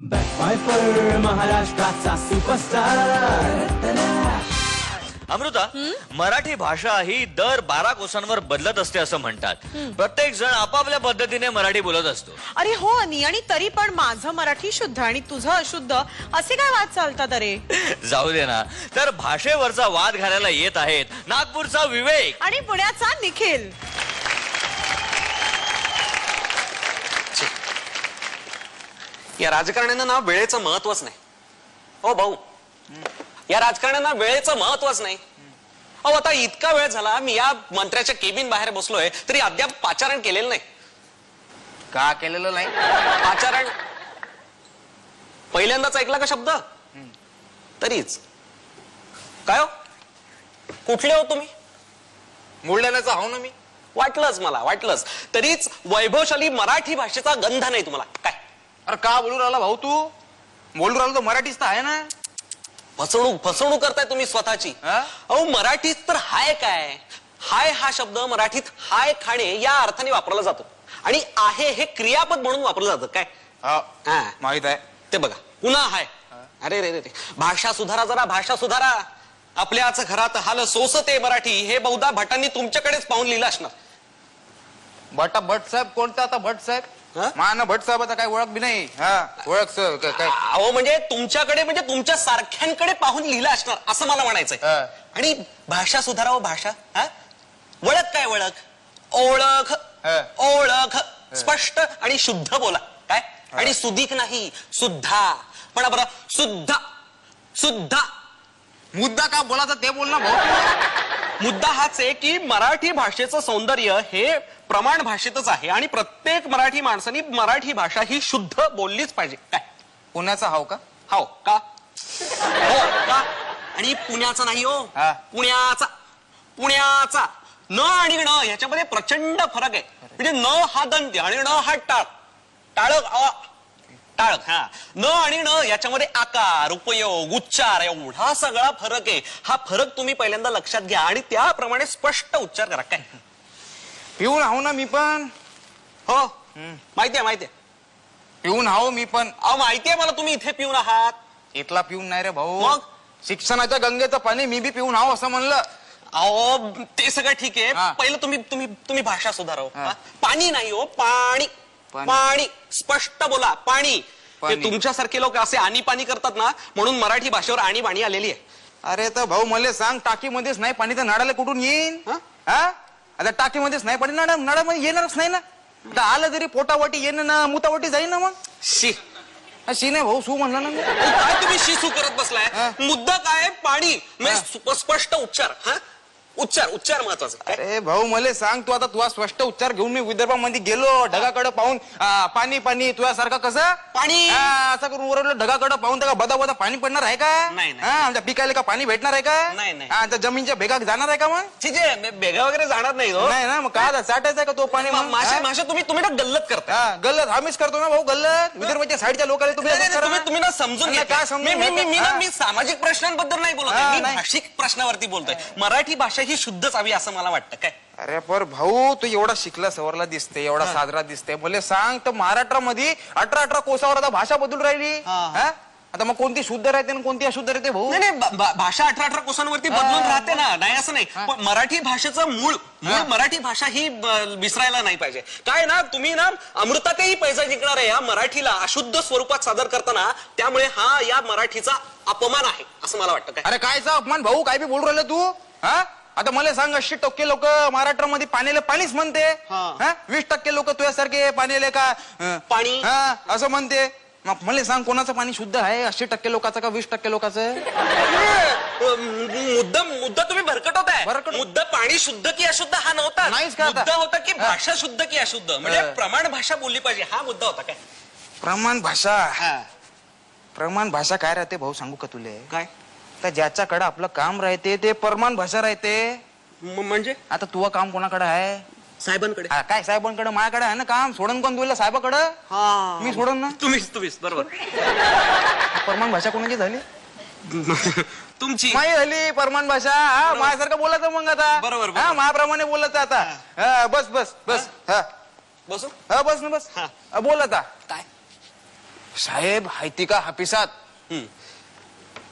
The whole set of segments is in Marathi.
बॅकफायफर महाराष्ट्राचा सुपरस्टार. अमृता, मराठी भाषा ही दर 12 कोसांवर बदलत असते असं म्हणतात. प्रत्येक जण आपापल्या पद्धतीने मराठी बोलत असतो. अरे हो अनी, आणि तरी पण माझं मराठी शुद्ध आणि तुझं अशुद्ध असे काय वाद चालतात अरे? जाऊ दे ना. तर भाषेवरचा वाद घालायला येत आहेत नागपूरचा विवेक आणि पुण्याचा निखिल. या राजकारण्यांना ना वेळेचं महत्वच नाही. हो भाऊ, या राजकारण्यांना वेळेचं महत्वच नाही. अहो, आता इतका वेळ झाला मी या मंत्र्याच्या केबिन बाहेर बसलोय तरी अद्याप पाचारण केलेलं नाही. का केलेलं नाही? पाचारण पहिल्यांदाच ऐकला का शब्द? तरीच काय हो, कुठले हो तुम्ही? बुलढाण्याचा आहो ना मी. वाटलंच, मला वाटलंच. तरीच वैभवशाली मराठी भाषेचा गंध नाही तुम्हाला काय? अरे का बोलू राहिला भाऊ तू? बोलू राहिला तर मराठीच तर आहे ना. फसवणूक करताय तुम्ही स्वतःची. अहो, मराठीत तर हाय काय? हाय हा शब्द मराठीत हाय खाणे या अर्थाने वापरला जातो आणि आहे हे क्रियापद म्हणून वापरलं जातं काय? माहित आहे ते बघा, पुन्हा हाय. अरे रे रे रे, भाषा सुधारा, जरा भाषा सुधारा. आपल्याच घरात हाल सोसते मराठी हे बहुधा भटांनी तुमच्याकडेच पाहून लिहिलं असणार. भट साहेब कोणता आता? भट साहेब मान भट साहेबाचा काय ओळख बी नाही. ओळख काय? अहो, म्हणजे तुमच्याकडे, म्हणजे तुमच्या सारख्यांकडे पाहून लिहिलं असणार असं मला म्हणायचंय. आणि भाषा सुधाराव, भाषा. वळख काय? वळख, ओळख, ओळख स्पष्ट आणि शुद्ध बोला काय? आणि सुधीक नाही, सुद्धा. पण बरं, सुद्धा सुद्धा मुद्दा का बोलायचा ते बोल ना भाऊ. मुद्दा हाच आहे की मराठी भाषेचं सौंदर्य हे प्रमाण भाषेतच आहे आणि प्रत्येक मराठी माणसाने मराठी भाषा ही शुद्ध बोललीच पाहिजे काय? पुण्याचा हाव का? हो का? हो का? आणि पुण्याचा नाही हो, पुण्याचा. पुण्याचा न आणि ण ह्याच्यामध्ये प्रचंड फरक आहे. म्हणजे न हा दंत्य आणि ण हा टाळ, टाळक, टाळक. न आणि ण याच्यामध्ये आकार, उपयोग, उच्चार एवढा सगळा फरक आहे. हा फरक तुम्ही पहिल्यांदा लक्षात घ्या आणि त्याप्रमाणे स्पष्ट उच्चार करा काय? पिऊन आहो ना मी पण. हो, माहितीये माहितीये. पिऊन आहो मी पण. अहो, माहितीये मला तुम्ही इथे पिऊन आहात. इथला पिऊन नाही रे भाऊ. मग? शिक्षणाच्या गंगेचं पाणी मी बी पिऊन आहो असं म्हणलं. अहो, ते सगळं ठीक आहे. पहिलं तुम्ही भाषा सुधाराव. पाणी नाही हो, पाणी. पाणी स्पष्ट बोला, पाणी. तुमच्यासारखे लोक असे आणि पाणी करतात ना, म्हणून मराठी भाषेवर आणि बाणी आलेली आहे. अरे तर भाऊ मला सांग, टाकीमध्येच नाही पाणी तर नाडाला कुठून येईन? आता टाकीमध्येच नाही पाणी, नाडामध्ये येणारच नाही ना. आता आलं तरी पोटावाटी येणं ना मुतावाटी जाईन ना. मग शी शी नाही भाऊ, सू म्हणलं ना. काय तुम्ही शी सू करत बसलाय? मुद्दा काय? पाणी. स्पष्ट उच्चार. उच्चार महत्वाचा. अरे भाऊ मला सांग, तू आता तुझा स्पष्ट उच्चार घेऊन मी विदर्भामध्ये गेलो, ढगाकडे पाहून पाणी पाणी तुझ्यासारखं कसं पाणी असं करून वरवलं, ढगाकडे पाहून त्या बदा बदा पाणी पडणार आहे का? नाही. आमच्या पिकायला का पाणी भेटणार आहे का? नाही. जमीनच्या भेगा जाणार आहे का? मग बेगा वगैरे जाणार नाही. नाही ना. मग काय साठायचा का तो पाणी? माशा तुम्ही ना गल्लत करता. गल्लत आम्हीच करतो ना भाऊ, गल्लत. विदर्भाच्या साईडच्या लोकांना तुम्ही ना समजून घ्या. काय समजून? मी सामाजिक प्रश्नांबद्दल नाही बोलत, मी भाषिक प्रश्नावरती बोलतोय. मराठी भाषा ही शुद्धच हवी असं मला वाटतं काय? अरे पर भाऊ, तू एवढा शिकला सवरला दिसते, एवढा साजरा दिसते. मला सांग, तर महाराष्ट्रामध्ये 18 कोसावर आता भाषा बदलून राहिली. आता मग कोणती शुद्ध राहते आणि कोणती अशुद्ध राहते भाऊ? नाही, भाषा 18 कोसांवरती बदलून राहते ना, नाही असं नाही. पण मराठी भाषेचं मूळ मराठी भाषा ही विसरायला नाही पाहिजे. काय ना, तुम्ही ना अमृतातही पैसा जिंकणार आहे या मराठीला अशुद्ध स्वरूपात सादर करताना. त्यामुळे हा या मराठीचा अपमान आहे असं मला वाटतं काय? अरे कायचा अपमान भाऊ? काय बी बोलू राहिलं तू? आता मला सांग, 80% लोक महाराष्ट्रामध्ये पाण्याला पाणीच म्हणते. 20% लोक तुझ्यासारखे पाण्याला का पाणी असं म्हणते. मग मला सांग, कोणाचं पाणी शुद्ध आहे? 80% लोकांचं का 20% लोकांचं? मुद्दा तुम्ही भरकटवताय. मुद्दा पाणी शुद्ध की अशुद्ध हा नव्हता. नाहीच का? मुद्दा होता की भाषा शुद्ध की अशुद्ध, म्हणजे प्रमाण भाषा बोलली पाहिजे हा मुद्दा होता काय? प्रमाण भाषा. प्रमाण भाषा काय राहते भाऊ सांगू का तुले? काय? तर ज्याच्याकडे आपलं काम राहते ते प्रमाण भाषा राहते. म्हणजे आता तुझं काम कोणाकडे आहे? साहेबांकडे. काय साहेबांकडे? माझ्याकडे आहे ना काम. सोडून कोण तुला साहेबाकडं? मी सोडून ना. तुम्हीच बरोबर. प्रमाण भाषा कोणाची झाली? तुमची माही झाली प्रमाण भाषा. माझ्यासारखं बोलायचं मग आता. बरोबर. माझ्याप्रमाणे बोलायचं आता. बस बस बस. बसू. बस ना बस. बोल आता. काय? साहेब हायती का हापिसात?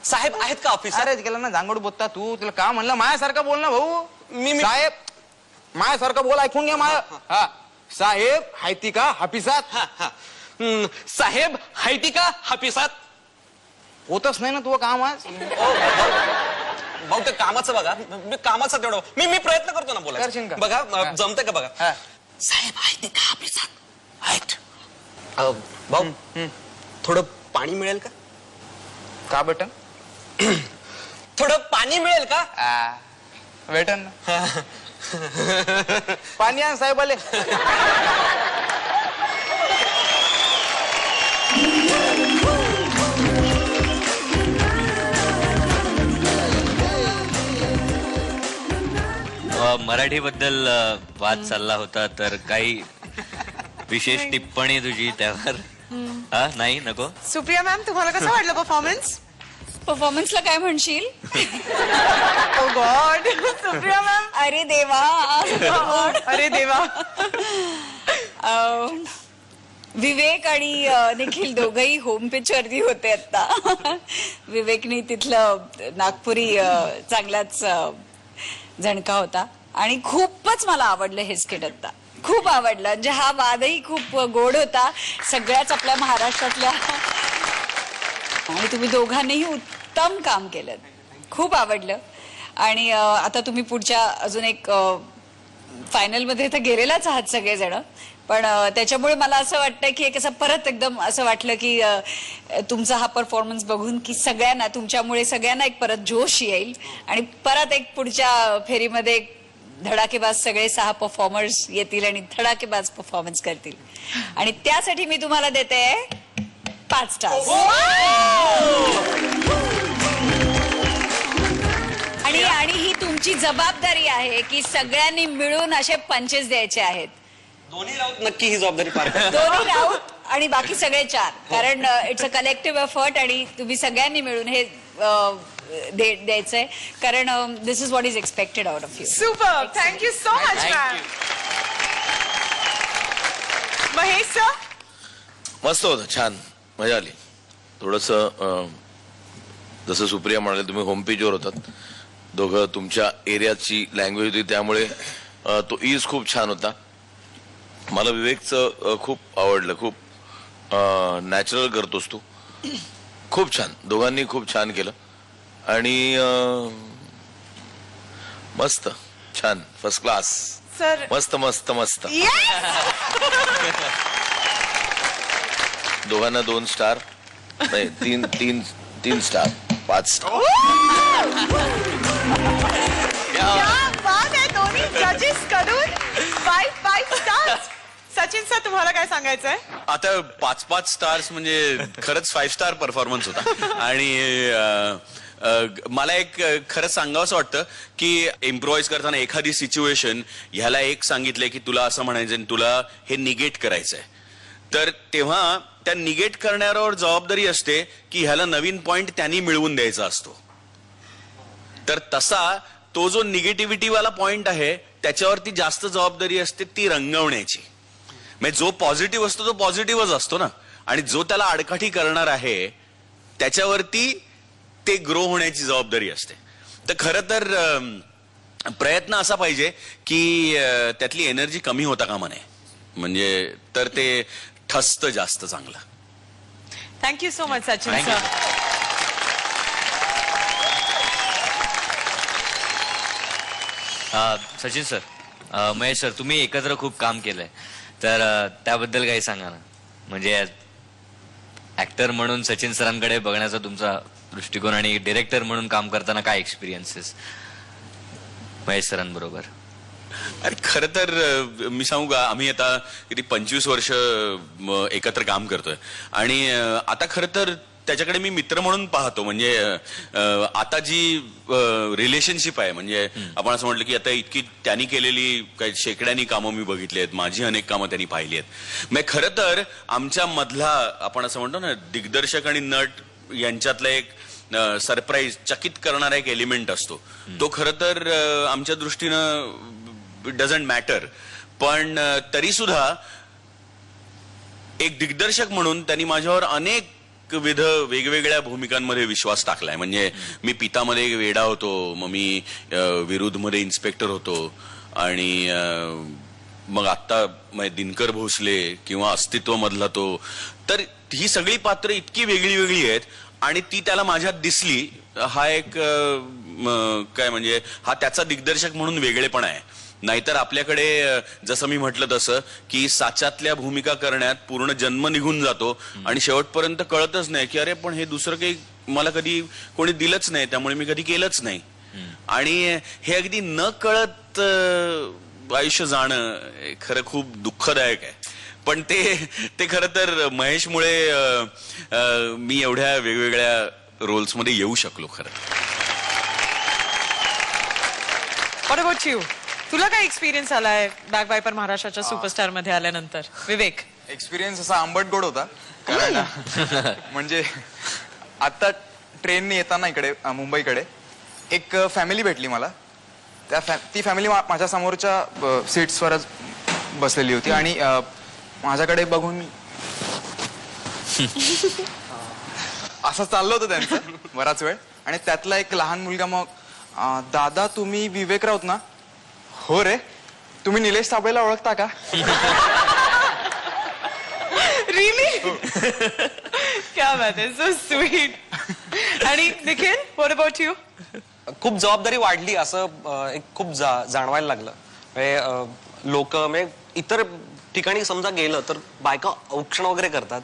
साहेब आहेत का ऑफिस? अरे गेला ना जांगोड बोलता तू, तुला का म्हणलं माझ्यासारखं बोल ना भाऊ. मी- साहेब माझ्यासारखं बोल, ऐकून घ्या माझ्या. हा साहेब हायती का हापिसात? साहेब हायती का ऑफिसात? होतच नाही ना तुझं काम आज. भाऊ ते कामाचं बघा, मी कामाचं तेवढं मी प्रयत्न करतो ना करशील का? बोलायचं. बघा जमतंय का बघा. हा. साहेब आहेत का ऑफिसात? आहेत. भाऊ थोडं पाणी मिळेल का? का बेटा? थोडं पाणी मिळेल का? भेटन ना. पाणी आण साहेब आले. मराठीबद्दल वाद चालला होता, तर काही विशेष टिप्पणी तुझी त्यावर? हा नाही नको. सुप्रिया मॅम, तुम्हाला कसं वाटलं परफॉर्मन्स? परफॉर्मन्सला काय म्हणशील? ओ गॉड. सुप्रिया मॅम. अरे देवा. अरे देवा. विवेक आणि निखिल दोघही होम पिच वरती होते आता. विवेकनी तिथलं नागपुरी चांगलाच झणका होता आणि खूपच मला आवडलं हे स्किट आता. खूप आवडलं. म्हणजे हा वादही खूप गोड होता, सगळ्याच आपल्या महाराष्ट्रातल्या. आणि तुम्ही दोघांनीही उत्तम काम केलं, खूप आवडलं. आणि आता तुम्ही पुढच्या अजून एक फायनल मध्ये तर गेलेलाच आहात सगळेजण, पण त्याच्यामुळे मला असं वाटतं की एक असं परत एकदम असं वाटलं की तुमचा हा परफॉर्मन्स बघून की सगळ्यांना, तुमच्यामुळे सगळ्यांना एक परत जोश येईल आणि परत एक पुढच्या फेरीमध्ये एक धडाकेबाज सगळे 6 परफॉर्मर्स येतील आणि धडाकेबाज परफॉर्मन्स करतील. आणि त्यासाठी मी तुम्हाला देते 5 स्टार्स. आणि ही तुमची जबाबदारी आहे की सगळ्यांनी मिळून असे पंचेस द्यायचे आहेत. दोन्ही राऊत नक्की ही जबाबदारी पार करा. दोन्ही राऊत आणि बाकी सगळे 4, कारण इट्स अ कलेक्टिव्ह एफर्ट आणि तुम्ही सगळ्यांनी मिळून हे द्यायचंय, कारण this is what is expected out of you. Super. Thank you so much ma'am. Mahesh sir. मस्त होतं, छान मजा आली. थोडंसं जसं सुप्रिया म्हणाले, तुम्ही होम पेजवर होतात दोघं, तुमच्या एरियाची लँग्वेज होती, त्यामुळे तो ईज खूप छान होता. मला विवेकचं खूप आवडलं, खूप नॅचरल करतोस तू, खूप छान. दोघांनी खूप छान केलं आणि मस्त, छान, फर्स्ट क्लास. सर. मस्त मस्त मस्त. दोघांना 2 स्टार, नाही 3 स्टार, 5 स्टार. क्या बात आहे. दोन्ही जजेस कडून 5 स्टार्स. सचिन सर, तुम्हाला काय सांगायचंय? आता 5 स्टार्स म्हणजे खरंच 5 स्टार परफॉर्मन्स होता. आणि मला एक खरं सांगावंसं वाटतं की इम्प्रोवाइज करताना एखादी सिच्युएशन, ह्याला एक सांगितलंय की तुला असं म्हणायचं आणि तुला हे निगेट करायचंय, तर तेव्हा त्या निगेट करणाऱ्यावर जबाबदारी असते की ह्याला नवीन पॉइंट त्यांनी मिळवून द्यायचा असतो. तर तसा तो जो निगेटिव्हिटी वाला पॉइंट आहे त्याच्यावरती जास्त जबाबदारी असते ती रंगवण्याची. म्हणजे जो पॉझिटिव्ह असतो तो पॉझिटिव्हच असतो ना, आणि जो त्याला आडकाठी करणार आहे त्याच्यावरती ते ग्रो होण्याची जबाबदारी असते. तर खरं तर प्रयत्न असा पाहिजे की त्यातली एनर्जी कमी होता कामा नये, म्हणजे तर ते ठसतं जास्त चांगलं. Thank you so much Sachin sir. Sachin sir, Mahesh sir, तुम्ही एकत्र खूप काम केलंय, तर त्याबद्दल काही सांगा ना. म्हणजे ऍक्टर म्हणून सचिन सरांकडे बघण्याचा तुमचा दृष्टिकोन आणि डिरेक्टर म्हणून काम करताना काय एक्सपिरियन्सेस महेश सरांबरोबर? अरे खरं तर मी सांगू का, आम्ही आता किती 25 वर्ष एकत्र काम करतोय आणि आता खरं तर त्याच्याकडे मी मित्र म्हणून पाहतो. म्हणजे आता जी रिलेशनशिप आहे, म्हणजे आपण असं म्हटलं की आता इतकी त्यांनी केलेली काही शेकड्यांनी कामं मी बघितली आहेत, माझी अनेक कामं त्यांनी पाहिली आहेत. मग खरं तर आमच्या मधला, आपण असं म्हणतो ना, दिग्दर्शक आणि नट यांच्यातला एक सरप्राईज, चकित करणारा एक एलिमेंट असतो, तो खरं तर आमच्या दृष्टीनं डझंट मॅटर. पण तरी सुद्धा एक दिग्दर्शक म्हणून त्यांनी माझ्यावर अनेक वेगवेगळ्या भूमिकांमध्ये विश्वास टाकलाय. म्हणजे मी पितामध्ये एक वेडा होतो, मग मी विरुद्धमध्ये इन्स्पेक्टर होतो, आणि मग आत्ता दिनकर भोसले किंवा अस्तित्व मधला तो. तर ही सगळी पात्र इतकी वेगळी वेगळी आहेत आणि ती त्याला माझ्यात दिसली. हा एक काय म्हणजे हा त्याचा दिग्दर्शक म्हणून वेगळेपणा आहे. नाहीतर आपल्याकडे जसं मी म्हटलं तसं की साच्यातल्या भूमिका करण्यात पूर्ण जन्म निघून जातो आणि शेवटपर्यंत कळतच नाही की अरे पण हे दुसरं काही मला कधी कोणी दिलंच नाही, त्यामुळे मी कधी केलंच नाही. आणि हे अगदी न कळत आयुष्य जाणं खरं खूप दुःखदायक आहे. पण ते खरं तर महेशमुळे मी एवढ्या वेगवेगळ्या रोल्समध्ये येऊ शकलो खरं. What about you? तुला काय एक्सपिरियन्स आलाय बॅक वायपर महाराष्ट्राच्या सुपरस्टार मध्ये आल्यानंतर? विवेक, एक्सपिरियन्स असा आंबट गोड होता. कारण म्हणजे आता ट्रेनने येताना इकडे मुंबईकडे एक फॅमिली भेटली मला. ती फॅमिली माझ्या समोरच्या सीट्सवरच बसलेली होती आणि माझ्याकडे बघून असं चाललं होतं त्यांचं बराच वेळ. आणि त्यातला एक लहान मुलगा मग, दादा तुम्ही विवेक राऊत ना? हो रे. तुम्ही निलेश साबळेला ओळखता का? रिली? क्या बात आहे, सो स्वीट. आणि निखिल, व्हॉट अबाउट यू? खूप जबाबदारी वाढली असं एक खूप जाणवायला लागलं. लोक इतर ठिकाणी समजा गेलं तर बायका औक्षण वगैरे करतात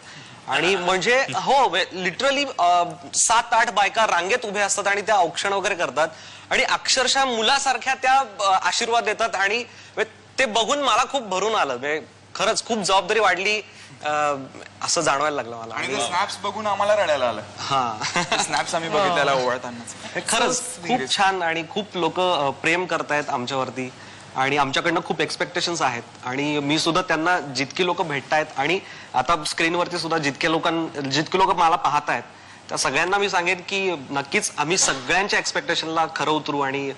आणि म्हणजे हो लिटरली 7-8 बायका रांगेत उभ्या असतात आणि त्या औक्षण वगैरे करतात आणि अक्षरशः मुलासारख्या त्या आशीर्वाद देतात. आणि ते बघून मला खूप भरून आलं. खरंच खूप जबाबदारी वाढली असं जाणवायला लागलं मला. आणि स्नॅप्स बघून आम्हाला रडायला आलं. हा स्नॅप्स आम्ही बघितलेला ओवाळताना. खरंच खूप छान. आणि खूप लोक प्रेम करतायत आमच्यावरती आणि आमच्याकडनं खूप एक्सपेक्टेशन्स आहेत. आणि मी सुद्धा त्यांना जितकी लोक भेटतायत आणि आता स्क्रीनवरती सुद्धा जितके लोक मला पाहतायत त्या सगळ्यांना मी सांगेन की नक्कीच आम्ही सगळ्यांच्या एक्सपेक्टेशनला खरं उतरू आणि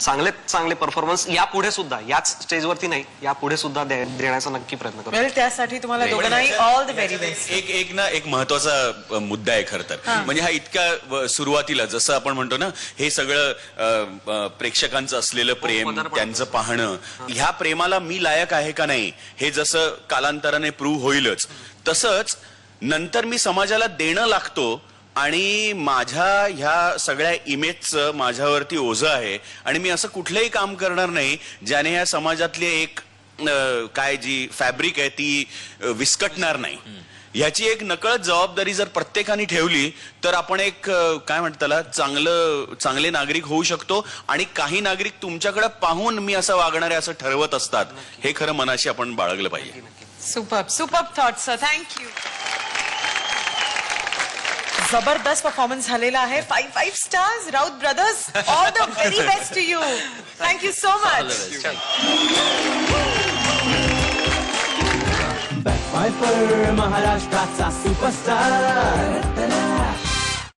चांगले परफॉर्मन्स यापुढे सुद्धा, याच स्टेजवरती नाही, यापुढे सुद्धा देण्याचा नक्की प्रयत्न करू. त्यासाठी तुम्हाला दोघांनाही ऑल द व्हेरी बेस्ट. एक महत्वाचा मुद्दा आहे खरं तर. म्हणजे हा इतक्या सुरुवातीला जसं आपण म्हणतो ना, हे सगळं प्रेक्षकांचं असलेलं प्रेम, त्यांचं पाहणं, ह्या प्रेमाला मी लायक आहे का नाही हे जसं कालांतराने प्रूव्ह होईलच, तसंच नंतर मी समाजाला देणं लागतो. आणि माझ्या ह्या सगळ्या इमेजचं माझ्यावरती ओझं आहे आणि मी असं कुठलंही काम करणार नाही ज्याने ह्या समाजातली एक काय जी फॅब्रिक आहे ती विस्कटणार नाही. ह्याची एक नकळत जबाबदारी जर प्रत्येकाने ठेवली तर आपण एक काय म्हणतात चांगले नागरिक होऊ शकतो. आणि काही नागरिक तुमच्याकडे पाहून मी असं वागणार आहे असं ठरवत असतात. हे खरं मनाशी आपण बाळगलं पाहिजे. Super thoughts, thank you. जबरदस्त परफॉर्मन्स झालेला आहे. 5 stars. Raut brothers, all the very best to you. Thank you so much. Back wiper महाराष्ट्राचा सुपरस्टार.